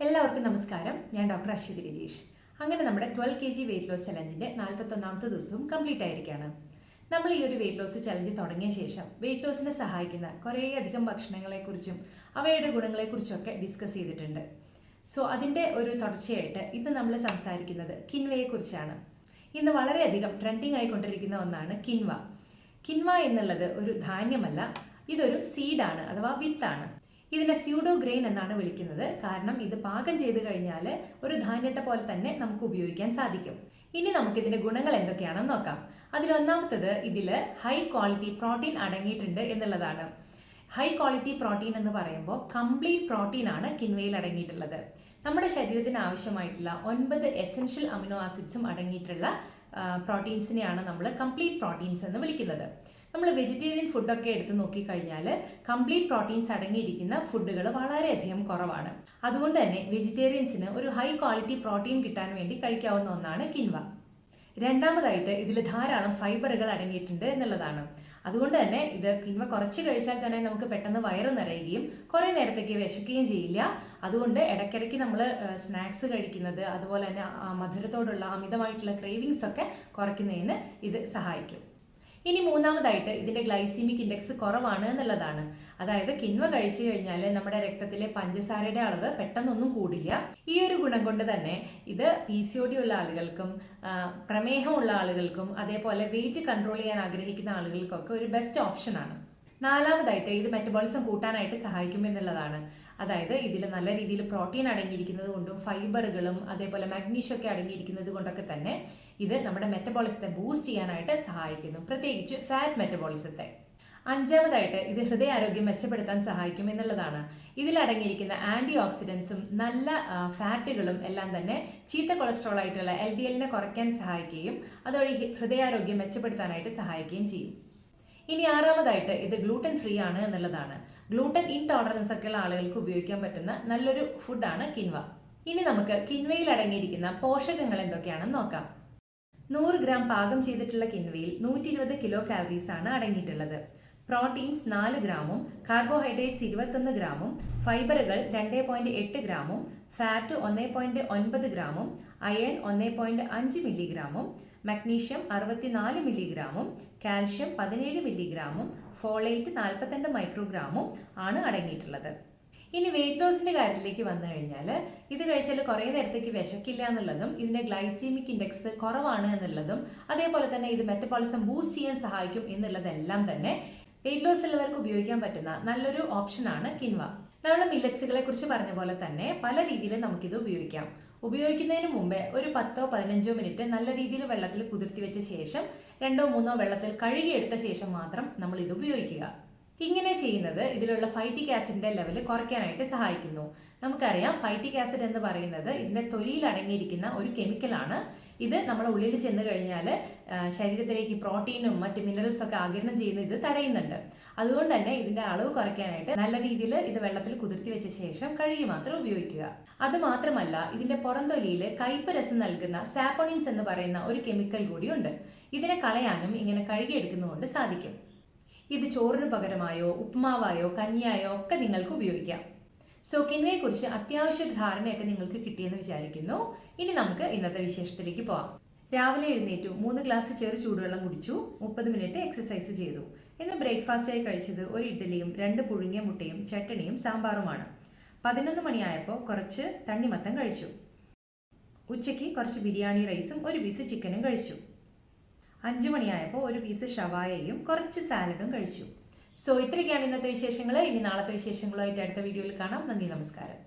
എല്ലാവർക്കും നമസ്കാരം. ഞാൻ ഡോക്ടർ അശ്വതി രജീഷ്. അങ്ങനെ നമ്മുടെ 12 kg വെയിറ്റ് ലോസ് ചലഞ്ചിൻ്റെ 41ാമത്തെ ദിവസവും കംപ്ലീറ്റ് ആയിരിക്കുകയാണ്. നമ്മൾ ഈ ഒരു വെയിറ്റ് ലോസ് ചലഞ്ച് തുടങ്ങിയ ശേഷം വെയിറ്റ് ലോസിനെ സഹായിക്കുന്ന കുറേയധികം ഭക്ഷണങ്ങളെക്കുറിച്ചും അവയുടെ ഗുണങ്ങളെക്കുറിച്ചൊക്കെ ഡിസ്കസ് ചെയ്തിട്ടുണ്ട്. സോ അതിൻ്റെ ഒരു തുടർച്ചയായിട്ട് ഇന്ന് നമ്മൾ സംസാരിക്കുന്നത് കിൻവയെക്കുറിച്ചാണ്. ഇന്ന് വളരെയധികം ട്രെൻഡിങ് ആയിക്കൊണ്ടിരിക്കുന്ന ഒന്നാണ് കിൻവ. കിൻവ എന്നുള്ളത് ഒരു ധാന്യമല്ല, ഇതൊരു സീഡാണ് അഥവാ വിത്താണ്. ഇതിനെ സ്യൂഡോ ഗ്രെയിൻ എന്നാണ് വിളിക്കുന്നത്. കാരണം ഇത് പാകം ചെയ്ത് കഴിഞ്ഞാൽ ഒരു ധാന്യത്തെ പോലെ തന്നെ നമുക്ക് ഉപയോഗിക്കാൻ സാധിക്കും. ഇനി നമുക്കിതിൻ്റെ ഗുണങ്ങൾ എന്തൊക്കെയാണെന്ന് നോക്കാം. അതിലൊന്നാമത്തത് ഇതിൽ ഹൈ ക്വാളിറ്റി പ്രോട്ടീൻ അടങ്ങിയിട്ടുണ്ട് എന്നുള്ളതാണ്. ഹൈ ക്വാളിറ്റി പ്രോട്ടീൻ എന്ന് പറയുമ്പോൾ കംപ്ലീറ്റ് പ്രോട്ടീൻ ആണ് കിൻവയിൽ അടങ്ങിയിട്ടുള്ളത്. നമ്മുടെ ശരീരത്തിന് ആവശ്യമായിട്ടുള്ള 9 എസെൻഷ്യൽ അമിനോ ആസിഡ്സും അടങ്ങിയിട്ടുള്ള പ്രോട്ടീൻസിനെയാണ് നമ്മൾ കംപ്ലീറ്റ് പ്രോട്ടീൻസ് എന്ന് വിളിക്കുന്നത്. നമ്മൾ വെജിറ്റേറിയൻ ഫുഡൊക്കെ എടുത്ത് നോക്കിക്കഴിഞ്ഞാൽ കംപ്ലീറ്റ് പ്രോട്ടീൻസ് അടങ്ങിയിരിക്കുന്ന ഫുഡുകൾ വളരെയധികം കുറവാണ്. അതുകൊണ്ട് തന്നെ വെജിറ്റേറിയൻസിന് ഒരു ഹൈ ക്വാളിറ്റി പ്രോട്ടീൻ കിട്ടാൻ വേണ്ടി കഴിക്കാവുന്ന ഒന്നാണ് കിൻവ. രണ്ടാമതായിട്ട് ഇതിൽ ധാരാളം ഫൈബറുകൾ അടങ്ങിയിട്ടുണ്ട് എന്നുള്ളതാണ്. അതുകൊണ്ട് തന്നെ ഇത് കിൻവ കുറച്ച് കഴിച്ചാൽ തന്നെ നമുക്ക് പെട്ടെന്ന് വയറ് നിറയുകയും കുറേ നേരത്തേക്ക് വിശക്കുകയും ചെയ്യില്ല. അതുകൊണ്ട് ഇടയ്ക്കിടയ്ക്ക് നമ്മൾ സ്നാക്സ് കഴിക്കുന്നത്, അതുപോലെ തന്നെ മധുരത്തോടുള്ള അമിതമായിട്ടുള്ള ക്രേവിങ്സ് ഒക്കെ കുറയ്ക്കുന്നതിന് ഇത് സഹായിക്കും. ഇനി മൂന്നാമതായിട്ട് ഇതിൻ്റെ ഗ്ലൈസീമിക് ഇൻഡെക്സ് കുറവാണ് എന്നുള്ളതാണ്. അതായത് കിൻവ കഴിച്ചു കഴിഞ്ഞാൽ നമ്മുടെ രക്തത്തിലെ പഞ്ചസാരയുടെ അളവ് പെട്ടെന്നൊന്നും കൂടില്ല. ഈ ഒരു ഗുണം കൊണ്ട് തന്നെ ഇത് PCOD ഉള്ള ആളുകൾക്കും പ്രമേഹമുള്ള ആളുകൾക്കും അതേപോലെ വെയിറ്റ് കൺട്രോൾ ചെയ്യാൻ ആഗ്രഹിക്കുന്ന ആളുകൾക്കൊക്കെ ഒരു ബെസ്റ്റ് ഓപ്ഷനാണ്. നാലാമതായിട്ട് ഇത് മെറ്റബോളിസം കൂട്ടാനായിട്ട് സഹായിക്കും എന്നുള്ളതാണ്. അതായത് ഇതിൽ നല്ല രീതിയിൽ പ്രോട്ടീൻ അടങ്ങിയിരിക്കുന്നത് കൊണ്ടും ഫൈബറുകളും അതേപോലെ മാഗ്നീഷ്യം ഒക്കെ അടങ്ങിയിരിക്കുന്നത് കൊണ്ടൊക്കെ തന്നെ ഇത് നമ്മുടെ മെറ്റബോളിസത്തെ ബൂസ്റ്റ് ചെയ്യാനായിട്ട് സഹായിക്കുന്നു, പ്രത്യേകിച്ച് ഫാറ്റ് മെറ്റബോളിസത്തെ. അഞ്ചാമതായിട്ട് ഇത് ഹൃദയാരോഗ്യം മെച്ചപ്പെടുത്താൻ സഹായിക്കും എന്നുള്ളതാണ്. ഇതിലടങ്ങിയിരിക്കുന്ന ആൻറ്റി ഓക്സിഡൻസും നല്ല ഫാറ്റുകളും എല്ലാം തന്നെ ചീത്ത കൊളസ്ട്രോൾ ആയിട്ടുള്ള LDLനെ കുറയ്ക്കാൻ സഹായിക്കുകയും അതുവഴി ഹൃദയാരോഗ്യം മെച്ചപ്പെടുത്താനായിട്ട് സഹായിക്കുകയും ചെയ്യും. ഇനി ആറാമതായിട്ട് ഇത് ഗ്ലൂട്ടൻ ഫ്രീ ആണ് എന്നുള്ളതാണ്. ഗ്ലൂട്ടൻ ഇൻടോളറൻസ് ഒക്കെ ഉള്ള ആളുകൾക്ക് ഉപയോഗിക്കാൻ പറ്റുന്ന നല്ലൊരു ഫുഡാണ് കിൻവ. ഇനി നമുക്ക് കിൻവയിൽ അടങ്ങിയിരിക്കുന്ന പോഷകങ്ങൾ എന്തൊക്കെയാണെന്ന് നോക്കാം. 100 ഗ്രാം പാകം ചെയ്തിട്ടുള്ള കിൻവയിൽ 120 കിലോ കാലറീസ് ആണ് അടങ്ങിയിട്ടുള്ളത്. പ്രോട്ടീൻസ് 4 ഗ്രാമും കാർബോഹൈഡ്രേറ്റ്സ് 21 ഗ്രാമും ഫൈബറുകൾ 2.8 ഗ്രാമും ഫാറ്റ് 1.9 ഗ്രാമും അയൺ 1.5 മില്ലിഗ്രാമും മഗ്നീഷ്യം 64 മില്ലിഗ്രാമും കാൽഷ്യം 17 മില്ലിഗ്രാമും ഫോളേറ്റ് 42 മൈക്രോഗ്രാമും ആണ് അടങ്ങിയിട്ടുള്ളത്. ഇനി വെയിറ്റ് ലോസിൻ്റെ കാര്യത്തിലേക്ക് വന്നു കഴിഞ്ഞാൽ ഇത് കഴിച്ചാൽ കുറേ നേരത്തേക്ക് വിശക്കില്ല എന്നുള്ളതും ഇതിൻ്റെ ഗ്ലൈസീമിക് ഇൻഡെക്സ് കുറവാണ് എന്നുള്ളതും അതേപോലെ തന്നെ ഇത് മെറ്റബോളിസം ബൂസ്റ്റ് ചെയ്യാൻ സഹായിക്കും എന്നുള്ളതെല്ലാം തന്നെ വെയിറ്റ് ലോസ് ഉള്ളവർക്ക് ഉപയോഗിക്കാൻ പറ്റുന്ന നല്ലൊരു ഓപ്ഷനാണ് കിൻവ. നമ്മൾ മില്ലറ്റ്സുകളെ കുറിച്ച് പറഞ്ഞ പോലെ തന്നെ പല രീതിയിൽ നമുക്കിത് ഉപയോഗിക്കാം. ഉപയോഗിക്കുന്നതിന് മുമ്പേ ഒരു 10-15 മിനിറ്റ് നല്ല രീതിയിൽ വെള്ളത്തിൽ കുതിർത്തി വെച്ച ശേഷം 2-3 വെള്ളത്തിൽ കഴുകിയെടുത്ത ശേഷം മാത്രം നമ്മൾ ഇത് ഉപയോഗിക്കുക. ഇങ്ങനെ ചെയ്യുന്നത് ഇതിലുള്ള ഫൈറ്റിക് ആസിഡിന്റെ ലെവൽ കുറയ്ക്കാനായിട്ട് സഹായിക്കുന്നു. നമുക്കറിയാം ഫൈറ്റിക് ആസിഡ് എന്ന് പറയുന്നത് ഇതിന്റെ തൊലിയിൽ അടങ്ങിയിരിക്കുന്ന ഒരു കെമിക്കലാണ്. ഇത് നമ്മുടെ ഉള്ളിൽ ചെന്ന് കഴിഞ്ഞാൽ ശരീരത്തിലേക്ക് പ്രോട്ടീനും മറ്റ് മിനറൽസ് ഒക്കെ ആഗിരണം ചെയ്യുന്ന ഇത് തടയുന്നുണ്ട്. അതുകൊണ്ട് തന്നെ ഇതിന്റെ അളവ് കുറയ്ക്കാനായിട്ട് നല്ല രീതിയിൽ ഇത് വെള്ളത്തിൽ കുതിർത്തി വെച്ച ശേഷം കഴുകി മാത്രം ഉപയോഗിക്കുക. അത് മാത്രമല്ല ഇതിന്റെ പുറംതൊലിയിൽ കയ്പ് രസം നൽകുന്ന സാപ്പോണിൻസ് എന്ന് പറയുന്ന ഒരു കെമിക്കൽ കൂടിയുണ്ട്. ഇതിനെ കളയാനും ഇങ്ങനെ കഴുകിയെടുക്കുന്നതുകൊണ്ട് സാധിക്കും. ഇത് ചോറിന് പകരമായോ ഉപ്പുമാവായോ കഞ്ഞിയായോ ഒക്കെ നിങ്ങൾക്ക് ഉപയോഗിക്കാം. സോ കിൻവയെ കുറിച്ച് അത്യാവശ്യ ധാരണയൊക്കെ നിങ്ങൾക്ക് കിട്ടിയെന്ന് വിചാരിക്കുന്നു. ഇനി നമുക്ക് ഇന്നത്തെ വിശേഷത്തിലേക്ക് പോവാം. രാവിലെ എഴുന്നേറ്റു, 3 ഗ്ലാസ് ചെറു ചൂടുവെള്ളം കുടിച്ചു, 30 മിനിറ്റ് എക്സസൈസ് ചെയ്തു. ഇന്ന് ബ്രേക്ക്ഫാസ്റ്റായി കഴിച്ചത് ഒരു ഇഡ്ഡലിയും 2 പുഴുങ്ങിയ മുട്ടയും ചട്ടണിയും സാമ്പാറുമാണ്. 11 മണിയായപ്പോൾ കുറച്ച് തണ്ണിമത്തൻ കഴിച്ചു. ഉച്ചയ്ക്ക് കുറച്ച് ബിരിയാണി റൈസും 1 പീസ് ചിക്കനും കഴിച്ചു. 5 മണിയായപ്പോൾ 1 പീസ് ഷവായയും കുറച്ച് സാലഡും കഴിച്ചു. സോ ഇത്രയൊക്കെയാണ് ഇന്നത്തെ വിശേഷങ്ങൾ. ഇനി നാളത്തെ വിശേഷങ്ങളുമായിട്ട് അടുത്ത വീഡിയോയിൽ കാണാം. നന്ദി, നമസ്കാരം.